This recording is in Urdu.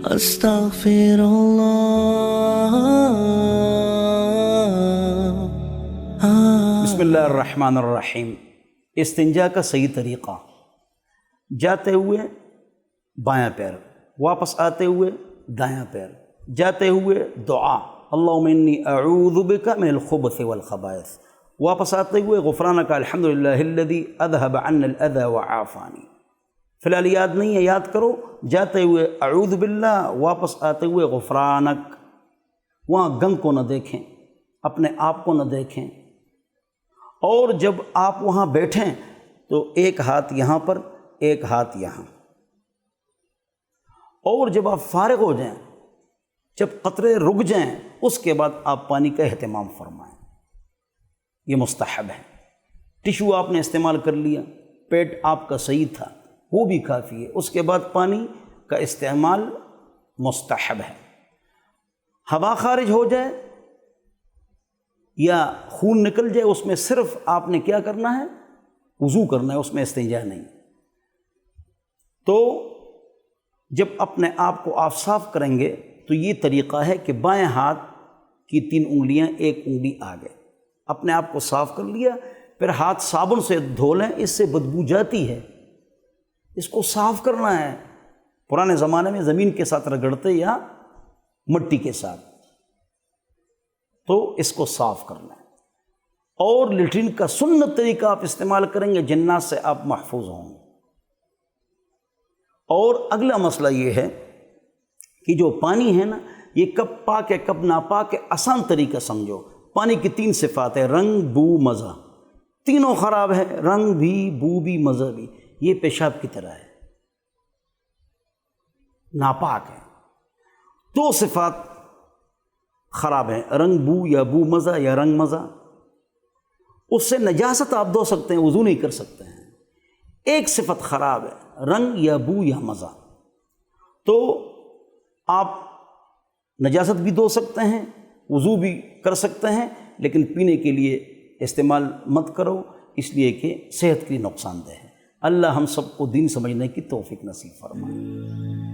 استغفر اللہ۔ بسم اللہ الرحمن الرحیم۔ استنجاء کا صحیح طریقہ: جاتے ہوئے بایاں پیر، واپس آتے ہوئے دایاں پیر، جاتے ہوئے دعا اللہم انی اعوذ بک من الخبث والخبائث، واپس آتے ہوئے غفرانک الحمدللہ الذی اذھب عنا الاذی وعافانی۔ فی الحال یاد نہیں ہے، یاد کرو۔ جاتے ہوئے اعوذ باللہ، واپس آتے ہوئے غفرانک۔ وہاں گنگ کو نہ دیکھیں، اپنے آپ کو نہ دیکھیں، اور جب آپ وہاں بیٹھیں تو ایک ہاتھ یہاں پر، ایک ہاتھ یہاں، اور جب آپ فارغ ہو جائیں، جب قطرے رک جائیں، اس کے بعد آپ پانی کا اہتمام فرمائیں۔ یہ مستحب ہے۔ ٹشو آپ نے استعمال کر لیا، پیٹ آپ کا صحیح تھا، وہ بھی کافی ہے۔ اس کے بعد پانی کا استعمال مستحب ہے۔ ہوا خارج ہو جائے یا خون نکل جائے، اس میں صرف آپ نے کیا کرنا ہے؟ وضو کرنا ہے، اس میں استنجاء نہیں۔ تو جب اپنے آپ کو آپ صاف کریں گے تو یہ طریقہ ہے کہ بائیں ہاتھ کی 3 انگلیاں، ایک انگلی آگے، اپنے آپ کو صاف کر لیا، پھر ہاتھ صابن سے دھو لیں۔ اس سے بدبو جاتی ہے، اس کو صاف کرنا ہے۔ پرانے زمانے میں زمین کے ساتھ رگڑتے یا مٹی کے ساتھ، تو اس کو صاف کرنا ہے۔ اور لیٹرین کا سنت طریقہ آپ استعمال کریں گے، جنات سے آپ محفوظ ہوں گے۔ اور اگلا مسئلہ یہ ہے کہ جو پانی ہے نا، یہ کب پاک ہے کب ناپاک ہے، آسان طریقہ سمجھو۔ پانی کی 3 صفات ہیں: رنگ، بو، مزہ۔ تینوں خراب ہے، رنگ بھی، بو بھی، مزہ بھی۔ یہ پیشاب کی طرح ہے، ناپاک ہے۔ 2 صفات خراب ہیں: رنگ بو یا بو مزہ یا رنگ مزہ۔ اس سے نجاست آپ دھو سکتے ہیں، وضو نہیں کر سکتے ہیں۔ ایک صفت خراب ہے، رنگ یا بو یا مزہ۔ تو آپ نجاست بھی دھو سکتے ہیں، وضو بھی کر سکتے ہیں، لیکن پینے کے لیے استعمال مت کرو، اس لیے کہ صحت کے لیے نقصان دہ ہے۔ اللہ ہم سب کو دین سمجھنے کی توفیق نصیب فرمائے۔